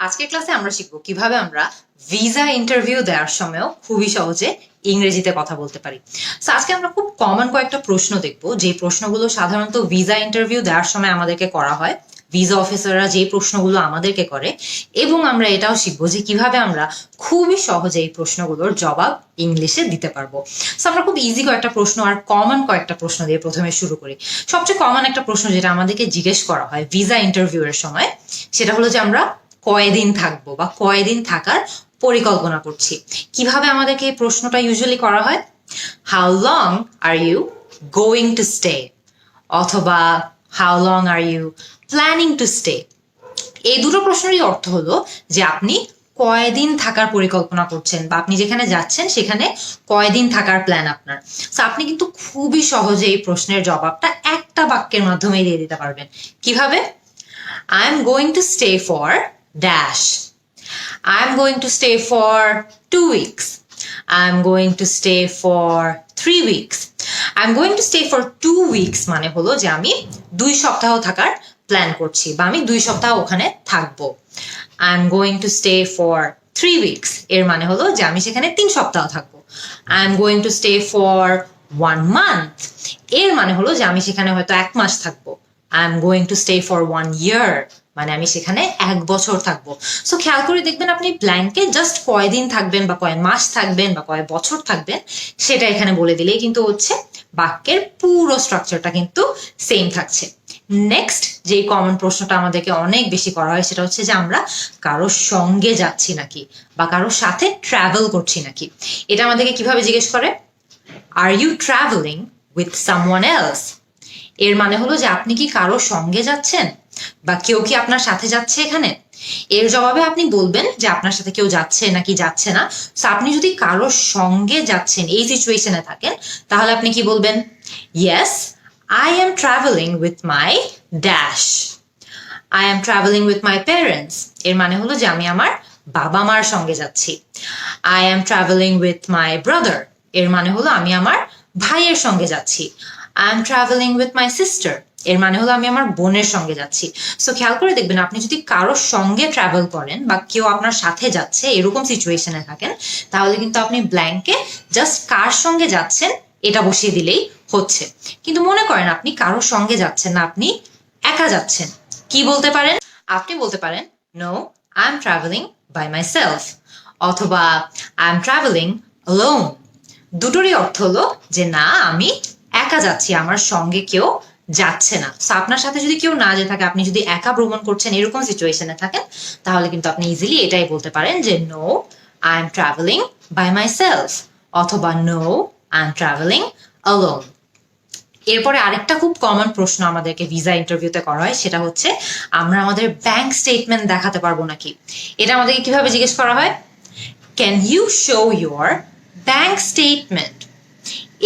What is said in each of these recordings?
আজকের ক্লাসে আমরা শিখবো কিভাবে আমরা ভিসা ইন্টারভিউ দেওয়ার সময়ও খুবই সহজে ইংরেজিতে কথা বলতে পারি। তো আজকে আমরা খুব কমন কয়েকটা প্রশ্ন দেখবো, যে প্রশ্নগুলো সাধারণত ভিসা ইন্টারভিউ দেওয়ার সময় আমাদেরকে করা হয়, ভিসা অফিসাররা যে প্রশ্নগুলো আমাদেরকে করে, এবং আমরা এটাও শিখবো যে কিভাবে আমরা খুবই সহজে এই প্রশ্নগুলোর জবাব ইংলিশে দিতে পারবো। তো আমরা খুব ইজি কয়েকটা প্রশ্ন আর কমন কয়েকটা প্রশ্ন দিয়ে প্রথমে শুরু করি। সবচেয়ে কমন একটা প্রশ্ন যেটা আমাদেরকে জিজ্ঞেস করা হয় ভিসা ইন্টারভিউ এর সময়, সেটা হলো যে আমরা কয়দিন থাকবো বা কয়দিন থাকার পরিকল্পনা করছি। কিভাবে আমাদেরকে এই প্রশ্নটা ইউজুয়ালি করা হয়? How long are you going to stay, অথবা how long are you planning to stay. এই দুটো প্রশ্নেরই অর্থ হলো যে আপনি কয়দিন থাকার পরিকল্পনা করছেন বা আপনি যেখানে যাচ্ছেন সেখানে কয়দিন থাকার প্ল্যান আপনার। তো আপনি কিন্তু খুবই সহজে এই প্রশ্নের জবাবটা একটা বাক্যের মাধ্যমে দিয়ে দিতে পারবেন। কিভাবে? I am going to stay for dash. I am going to stay for 2 weeks. I am going to stay for 3 weeks. I am going to stay for 2 weeks মানে হলো যে আমি 2 সপ্তাহ থাকার প্ল্যান করছি বা আমি 2 সপ্তাহ ওখানে থাকবো। I am going to stay for 3 weeks এর মানে হলো যে আমি সেখানে 3 সপ্তাহ থাকবো। I am going to stay for 1 month এর মানে হলো যে আমি সেখানে হয়তো 1 মাস থাকবো। I am going to stay for 1 year মানে আমি সেখানে 1 বছর থাকবো। সো খেয়াল করে দেখবেন আপনি ব্ল্যাঙ্কে জাস্ট কয়দিন থাকবেন বা কয় মাস থাকবেন বা কয় বছর থাকবেন সেটা এখানে বলে দিলেই কিন্তু হচ্ছে বাক্যের পুরো স্ট্রাকচারটা কিন্তু সেম থাকছে। নেক্সট যে কমন প্রশ্নটা আমাদেরকে অনেক বেশি করা হয় সেটা হচ্ছে যে আমরা কারোর সঙ্গে যাচ্ছি নাকি বা কারোর সাথে ট্রাভেল করছি নাকি। এটা আমাদেরকে কিভাবে জিজ্ঞেস করে? Are you travelling with someone else এর মানে হলো যে আপনি কি কারোর সঙ্গে যাচ্ছেন বা কেউ কি আপনার সাথে যাচ্ছে এখানে। এর জবাবে আপনি বলবেন যে আপনার সাথে কেউ যাচ্ছে নাকি যাচ্ছে না। সো আপনি যদি কারোর সঙ্গে যাচ্ছেন এই সিচুয়েশনে থাকেন তাহলে আপনি কি বলবেন? Yes I am travelling with my dash. I am travelling with my parents এর মানে হলো যে আমি আমার বাবা মার সঙ্গে যাচ্ছি। I am travelling with my brother এর মানে হলো আমি আমার ভাইয়ের সঙ্গে যাচ্ছি। I am traveling with my sister এর মানে হলো আমি আমার বোনের সঙ্গে যাচ্ছি। সো খেয়াল করে দেখবেন আপনি যদি কারোর সঙ্গে ট্রাভেল করেন বা কেউ আপনার সাথে যাচ্ছে এরকম সিচুয়েশনে থাকেন তাহলে কিন্তু আপনি ব্ল্যাঙ্কে জাস্ট কার সঙ্গে যাচ্ছেন এটা বসিয়ে দিলেই হচ্ছে। কিন্তু মনে করেন আপনি কারোর সঙ্গে যাচ্ছেন না, আপনি একা যাচ্ছেন, কি বলতে পারেন? আপনি বলতে পারেন no I am travelling by myself, অথবা আই এম ট্রাভেলিং অ্যালোন। দুটোরই অর্থ হলো যে না আমি একা যাচ্ছি, আমার সঙ্গে কেউ যাচ্ছে না। সো আপনার সাথে যদি কেউ না যেতে থাকে, আপনি যদি একা ভ্রমণ করছেন এরকম সিচুয়েশনে থাকেন তাহলে কিন্তু আপনি ইজিলি এটাই বলতে পারেন যে no I am travelling by myself, অথবা no I am travelling alone. এরপরে আরেকটা খুব কমন প্রশ্ন আমাদেরকে ভিসা ইন্টারভিউতে করা হয় সেটা হচ্ছে আমরা আমাদের ব্যাংক স্টেটমেন্ট দেখাতে পারবো নাকি। এটা আমাদেরকে কিভাবে জিজ্ঞেস করা হয়? Can you show your bank statement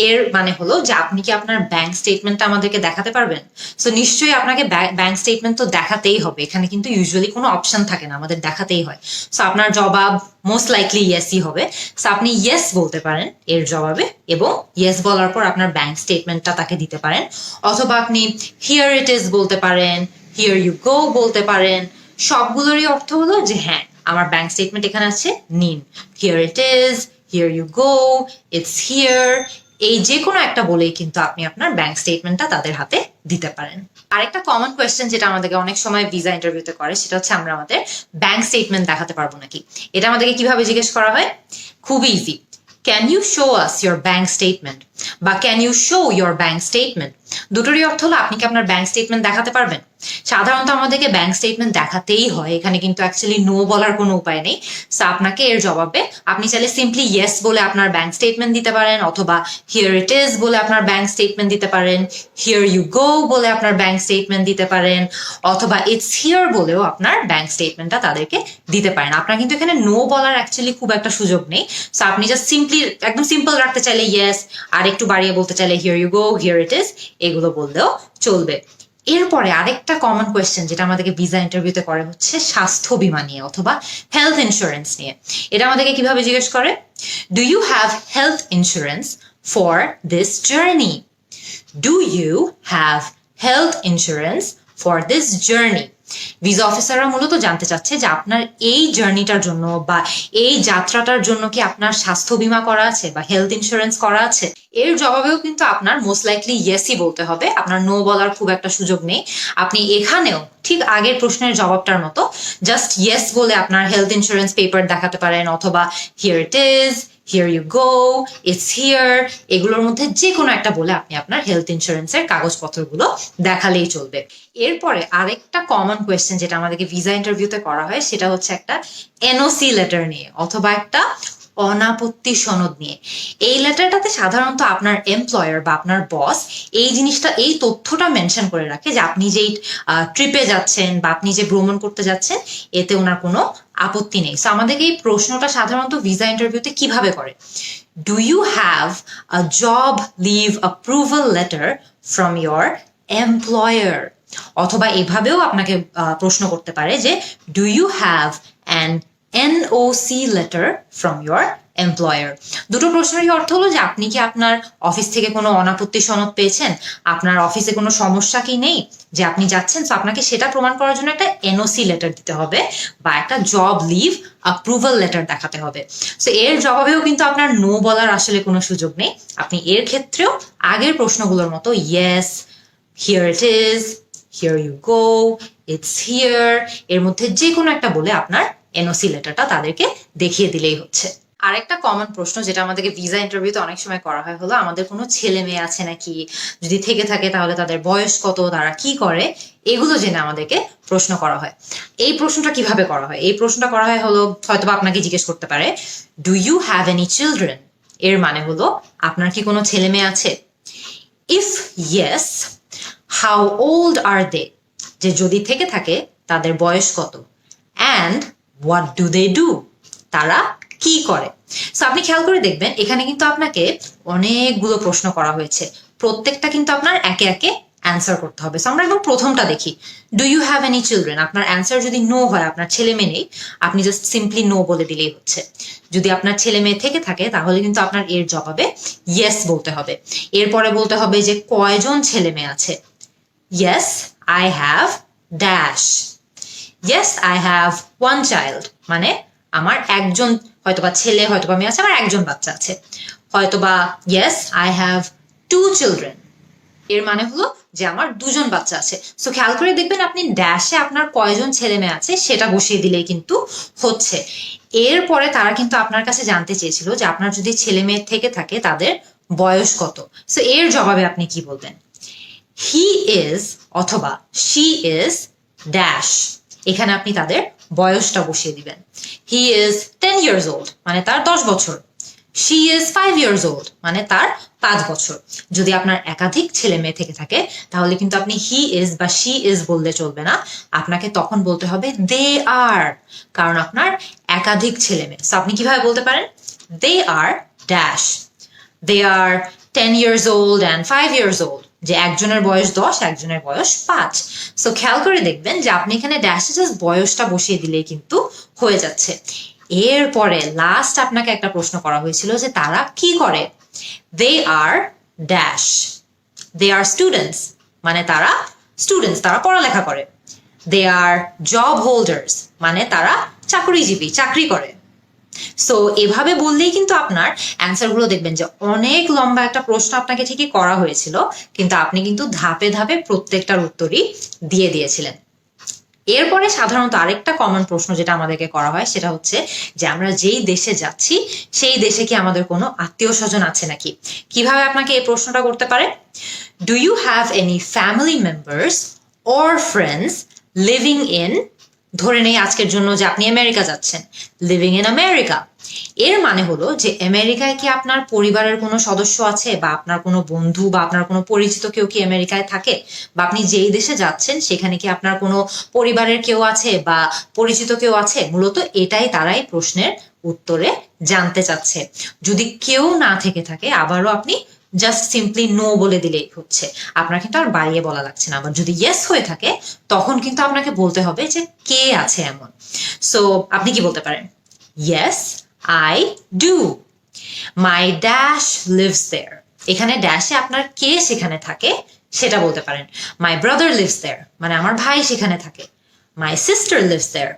এর মানে হলো যে আপনি কি আপনার ব্যাংক স্টেটমেন্টটা আমাদেরকে দেখাতে পারবেন। সো নিশ্চয়ই আপনাকে ব্যাংক স্টেটমেন্ট তো দেখাতেই হবে, এখানে কিন্তু ইউজুয়ালি কোনো অপশন থাকে না, আমাদের দেখাতেই হয়। সো আপনার জবাব মোস্ট লাইকলি ইয়েসই হবে। সো আপনি ইয়েস বলতে পারেন এর জবাবে, এবং ইয়েস বলার পর আপনার ব্যাংক স্টেটমেন্টটা তাকে দিতে পারেন, অথবা আপনি হিয়ার ইট ইজ বলতে পারেন, হিয়ার ইউ গো বলতে পারেন। সবগুলোরই অর্থ হলো যে হ্যাঁ আমার ব্যাংক স্টেটমেন্ট এখানে আছে, নিন। Here it is, here you go, it's here, এই যে কোনো একটা বলেই কিন্তু আপনি আপনার ব্যাংক স্টেটমেন্টটা তাদের হাতে দিতে পারেন। আরেকটা কমন কোয়েশ্চেন যেটা আমাদেরকে অনেক সময় ভিসা ইন্টারভিউতে করে সেটা হচ্ছে আমরা আমাদের ব্যাংক স্টেটমেন্ট দেখাতে পারবো নাকি। এটা আমাদেরকে কিভাবে জিজ্ঞেস করা হয়? খুবই easy. Can you show us your bank statement বা can you show your bank statement, দুটোরই অর্থ হলো আপনি কি আপনার ব্যাংক স্টেটমেন্ট দেখাতে পারবেন। সাধারণত আমাদেরকে ব্যাংক স্টেটমেন্ট দেখাতেই হয়, এখানে কিন্তু অ্যাকচুয়ালি নো বলার কোনো উপায় নেই। সো আপনাকে এর জবাবে আপনি চাইলে সিম্পলি ইয়েস বলে আপনার ব্যাংক স্টেটমেন্ট দিতে পারেন, অথবা হিয়ার ইট ইজ বলে আপনার ব্যাংক স্টেটমেন্ট দিতে পারেন, হিয়ার ইউ গো বলে আপনার ব্যাংক স্টেটমেন্ট দিতে পারেন, অথবা ইটস হিয়ার বলেও আপনার ব্যাংক স্টেটমেন্টটা তাদেরকে দিতে পারেন। আপনার কিন্তু এখানে নো বলার অ্যাকচুয়ালি খুব একটা সুযোগ নেই। সো আপনি জাস্ট সিম্পলি একদম সিম্পল রাখতে চাইলে ইয়েস, আর একটু বাড়িয়ে বলতে চাইলে here you go, here it is, এগুলো বললেও চলবে। এরপরে আরেকটা কমন কোয়েশ্চেন যেটা আমাদেরকে ভিসা ইন্টারভিউতে করে হচ্ছে স্বাস্থ্য বীমা নিয়ে অথবা হেলথ ইন্স্যুরেন্স নিয়ে। এটা আমাদেরকে কিভাবে জিজ্ঞেস করে? Do you have health insurance for this journey? Do you have health insurance for this journey visa অফিসাররা মূলত জানতে চাচ্ছে যে আপনার এই জার্নিটার জন্য বা এই যাত্রাটার জন্য কি আপনার স্বাস্থ্য বীমা করা আছে বা হেলথ ইন্স্যুরেন্স করা আছে। এর জবাবেও কিন্তু আপনার মোস্ট লাইকলি ইয়েসই বলতে হবে, আপনার নো বলার খুব একটা সুযোগ নেই। আপনি এখানেও ঠিক আগের প্রশ্নের জবাবটার মতো জাস্ট ইয়েস বলে আপনার হেলথ ইন্স্যুরেন্স পেপার দেখাতে পারেন, অথবা here it is, here you go, it's here, এগুলোর মধ্যে যে কোনো একটা বলে আপনি আপনার হেলথ ইন্স্যুরেন্সের কাগজপত্রগুলো দেখালেই চলবে। এরপরে আরেকটা কমন কোয়েশ্চেন যেটা আমাদেরকে ভিসা ইন্টারভিউতে করা হয় সেটা হচ্ছে একটা এনওসি লেটার নিয়ে অথবা একটা অনাপত্তি সনদ নিয়ে। এই লেটারটাতে সাধারণত আপনার এমপ্লয়ার বা আপনার বস এই জিনিসটা, এই তথ্যটা মেনশন করে রাখে যে আপনি যেই ট্রিপে যাচ্ছেন বা আপনি যে ভ্রমণ করতে যাচ্ছেন এতে ওনার কোনো আপত্তি নেই। সো আমাদেরকে এই প্রশ্নটা সাধারণত ভিসা ইন্টারভিউতে কিভাবে করে, do you have a job leave approval letter from your employer, অথবা এভাবেও আপনাকে প্রশ্ন করতে পারে যে do you have an NOC letter from your employer. দুটো প্রশ্নেরই অর্থ হলো যে আপনি কি আপনার অফিস থেকে কোনো অনাপত্তি সনদ পেয়েছেন, আপনার অফিসে কোনো সমস্যা কি নেই যে আপনি যাচ্ছেন, তো আপনাকে সেটা প্রমাণ করার জন্য একটা এনওসি লেটার দিতে হবে বা একটা জব লিভ অ্যাপ্রুভাল লেটার দেখাতে হবে। সো এর জবাবেও কিন্তু আপনার নো বলার আসলে কোনো সুযোগ নেই। আপনি এর ক্ষেত্রেও আগের প্রশ্নগুলোর মতো yes, here it is, here you go, it's here, এর মধ্যে যে কোনো একটা বলে আপনার এনওসি লেটারটা তাদেরকে দেখিয়ে দিলেই হচ্ছে। আরেকটা কমন প্রশ্ন যেটা আমাদেরকে ভিসা ইন্টারভিউতে অনেক সময় করা হয় হলো আমাদের কোনো ছেলে মেয়ে আছে নাকি, যদি থেকে থাকে তাহলে তাদের বয়স কত, তারা কি করে, এগুলো জেনে আমাদেরকে প্রশ্ন করা হয়। এই প্রশ্নটা কিভাবে করা হয়, এই প্রশ্নটা করা হয় হলো হয়তোবা আপনাকে জিজ্ঞেস করতে পারে do you have any children, এর মানে হলো আপনার কি কোনো ছেলে মেয়ে আছে। If yes, how old are they, যে যদি থেকে থাকে তাদের বয়স কত, and what do they do, তারা কি করে। সো আপনি খেয়াল করে দেখবেন এখানে কিন্তু আপনাকে অনেকগুলো প্রশ্ন করা হয়েছে, প্রত্যেকটা কিন্তু আপনার একে একে অ্যান্সার করতে হবে। সো আমরা একদম প্রথমটা দেখি, do you have any children, আপনার অ্যান্সার যদি নো হয়, আপনার ছেলে মেয়ে নেই, আপনি জাস্ট সিম্পলি নো বলে দিলেই হচ্ছে। যদি আপনার ছেলে মেয়ে থেকে থাকে তাহলে কিন্তু আপনার এর জবাবে ইয়েস বলতে হবে। এরপরে বলতে হবে যে কয়জন ছেলে মেয়ে আছে, yes I have dash, yes I have one child, মানে আমার একজন হয়তোবা ছেলে হয়তোবা মেয়ে আছে, আমার একজন বাচ্চা আছে। হয়তোবা yes I have to children, এর মানে হলো যে আমার দুজন বাচ্চা আছে। সো খেয়াল করে দেখবেন আপনি ড্যাশে আপনার কয়জন ছেলে মেয়ে আছে সেটা বসিয়ে দিলেই কিন্তু হচ্ছে। এরপরে তারা কিন্তু আপনার কাছে জানতে চেয়েছিল যে আপনার যদি ছেলে মেয়ে থেকে থাকে তাদের বয়স কত। সো এর জবাবে আপনি কি বলবেন, হি ইজ অথবা শি ইজ ড্যাশ, এখানে আপনি তাদের বয়সটা বসিয়ে দিবেন। হি ইজ 10 years old, মানে তার 10 বছর। শি ইজ 5 years old, মানে তার 5 বছর। যদি আপনার একাধিক ছেলে মেয়ে থেকে থাকে তাহলে কিন্তু আপনি হি ইজ বা শি ইজ বললে চলবে না, আপনাকে তখন বলতে হবে দে আর, কারণ আপনার একাধিক ছেলে মেয়ে। তো আপনি কিভাবে বলতে পারেন, দে আর dash, they R 10 years old and 5 years old, যে একজনের বয়স 10, একজনের বয়স 5। সো খেয়াল করে দেখবেন যে আপনি এখানে ড্যাশে জাস্ট বয়সটা বসিয়ে দিলেই কিন্তু হয়ে যাচ্ছে। এরপরে লাস্ট আপনাকে একটা প্রশ্ন করা হয়েছিল যে তারা কি করে, দে আর ড্যাশ, দে আর স্টুডেন্টস, মানে তারা স্টুডেন্টস, তারা পড়ালেখা করে। দে আর জব হোল্ডার্স, মানে তারা চাকরিজীবী, চাকরি করে। সো এভাবে বললেই কিন্তু আপনার অ্যান্সার গুলো দেখবেন যে অনেক লম্বা একটা প্রশ্ন আপনাকে ঠিকই করা হয়েছিল, কিন্তু আপনি কিন্তু ধাপে ধাপে প্রত্যেকটার উত্তরই দিয়ে দিয়েছিলেন। এরপরে সাধারণত আরেকটা কমন প্রশ্ন যেটা আমাদেরকে করা হয় সেটা হচ্ছে যে আমরা যেই দেশে যাচ্ছি সেই দেশে কি আমাদের কোনো আত্মীয় স্বজন আছে নাকি। কিভাবে আপনাকে এই প্রশ্নটা করতে পারে, do you have any family members or friends living in, ধরে নেই আজকের জন্য যে আপনি আমেরিকা যাচ্ছেন, লিভিং ইন আমেরিকা, এর মানে হলো যে আমেরিকায় কি আপনার পরিবারের কোনো সদস্য আছে বা আপনার কোনো বন্ধু বা আপনার কোনো পরিচিত কেউ কি আমেরিকায় থাকে, বা আপনি যেই দেশে যাচ্ছেন সেখানে কি আপনার কোনো পরিবারের কেউ আছে বা পরিচিত কেউ আছে। মূলত এটাই তারাই প্রশ্নের উত্তরে জানতে চাচ্ছে। যদি কেউ না থেকে থাকে আবারও আপনি জাস্ট সিম্পলি নো বলে দিলেই হচ্ছে, আপনার কিন্তু আর বাড়িয়ে বলা লাগছে না। আবার যদি ইয়েস হয়ে থাকে তখন কিন্তু আপনাকে বলতে হবে যে কে আছে এমন। সো আপনি কি বলতে পারেন, yes I do, my dash lives there, এখানে ড্যাশে আপনার কে সেখানে থাকে সেটা বলতে পারেন। মাই ব্রাদার লিভস দেয়ার, মানে আমার ভাই সেখানে থাকে। মাই সিস্টার লিভস দেয়ার,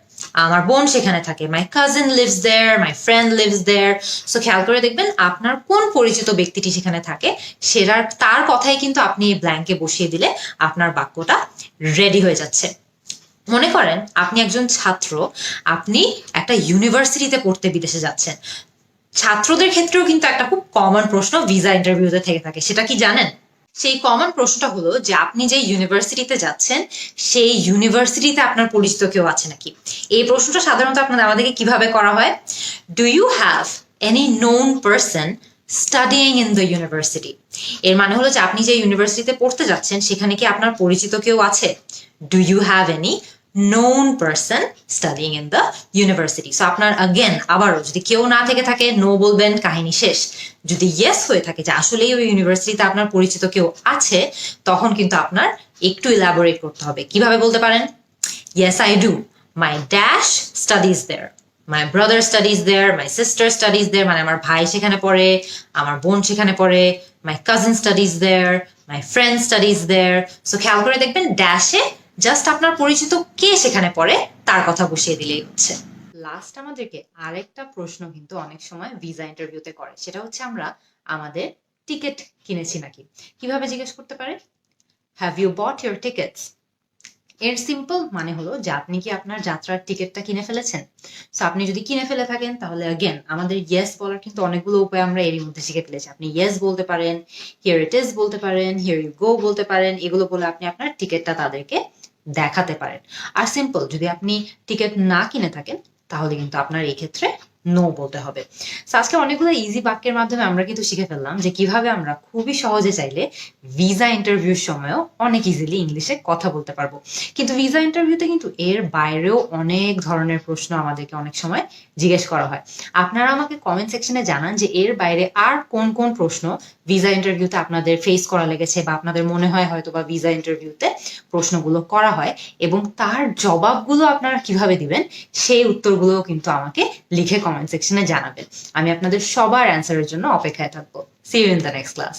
আমার বোন সেখানে থাকে, my cousin lives there, my friend lives there. So খেয়াল করে দেখবেন আপনার কোন পরিচিত ব্যক্তিটি সেখানে থাকে সেটার তার কথাই কিন্তু আপনি এই ব্ল্যাঙ্কে বসিয়ে দিলে আপনার বাক্যটা রেডি হয়ে যাচ্ছে। মনে করেন আপনি একজন ছাত্র, আপনি একটা ইউনিভার্সিটিতে পড়তে বিদেশে যাচ্ছেন। ছাত্রদের ক্ষেত্রেও কিন্তু একটা খুব কমন প্রশ্ন ভিসা ইন্টারভিউতে থেকে থাকে, সেটা কি জানেন? সেই কমন প্রশ্নটা হলো যে আপনি যে ইউনিভার্সিটিতে যাচ্ছেন সেই ইউনিভার্সিটিতে আপনার পরিচিত কেউ আছে নাকি। এই প্রশ্নটা সাধারণত আমাদেরকে কিভাবে করা হয়? Do you have any known person studying in the university. এর মানে হলো যে আপনি যে ইউনিভার্সিটিতে পড়তে যাচ্ছেন সেখানে কি আপনার পরিচিত কেউ আছে? Do you have any known person studying in the university. So আপনার আবারও যদি কেউ না থেকে থাকে নো বলবেন, কাহিনী শেষ। যদি ইয়েস হয়ে থাকে যে আসলেই ওই ইউনিভার্সিটিতে আপনার পরিচিত কেউ আছে, তখন কিন্তু আপনার একটু ইলাবোরেট করতে হবে। কিভাবে বলতে পারেন? Yes, I do. My dash studies there. My brother studies there. My sister studies there. মানে আমার ভাই সেখানে পড়ে, আমার বোন সেখানে পড়ে। My cousin studies there. My friend studies there. So খেয়াল করে দেখবেন ড্যাশে জাস্ট আপনার পরিচিত কে সেখানে পড়ে তার কথা বসিয়ে দিলেই হচ্ছে। লাস্ট আমাদেরকে আরেকটা প্রশ্ন কিন্তু অনেক সময় ভিসা ইন্টারভিউতে করে, সেটা হচ্ছে আমরা আমাদের টিকিট কিনেছি নাকি। কিভাবে জিজ্ঞেস করতে পারে? Have you bought your tickets. এর সিম্পল মানে হলো যে আপনি কি আপনার যাত্রার টিকিটটা কিনে ফেলেছেন। সো আপনি যদি কিনে ফেলে থাকেন তাহলে আমাদের ইয়েস বলার কিন্তু অনেকগুলো উপায় আমরা এরই মধ্যে শিখে ফেলেছি। আপনি ইয়েস বলতে পারেন, হিয়ার ইট ইজ বলতে পারেন, হিয়ার ইউ গো বলতে পারেন। এগুলো বলে আপনি আপনার টিকিটটা তাদেরকে দেখাতে পারেন। আর সিম্পল যদি আপনি টিকিট না কিনে থাকেন তাহলে কিন্তু আপনার এই ক্ষেত্রে নো বলতে হবে। আজকে অনেকগুলো ইজি বাক্যের মাধ্যমে আমরা কিন্তু শিখে ফেললাম যে কিভাবে আমরা খুবই সহজে চাইলে ভিসা ইন্টারভিউর সময়ও অনেক ইজিলি ইংলিশে কথা বলতে পারবো। কিন্তু ভিসা ইন্টারভিউতে কিন্তু এর বাইরেও অনেক ধরনের প্রশ্ন আমাদেরকে অনেক সময় জিজ্ঞেস করা হয়। আপনারা আমাকে কমেন্ট সেকশনে জানান যে এর বাইরে আর কোন কোন প্রশ্ন ভিসা ইন্টারভিউতে আপনাদের ফেস করা লেগেছে বা আপনাদের মনে হয় হয়তো বা ভিসা ইন্টারভিউতে প্রশ্নগুলো করা হয়, এবং তার জবাবগুলো আপনারা কিভাবে দিবেন সেই উত্তরগুলো কিন্তু আমাকে লিখে কমেন্ট সেকশনে জানাবেন। আমি আপনাদের সবার অ্যান্সারের জন্য অপেক্ষায় থাকবো। See you in the next class.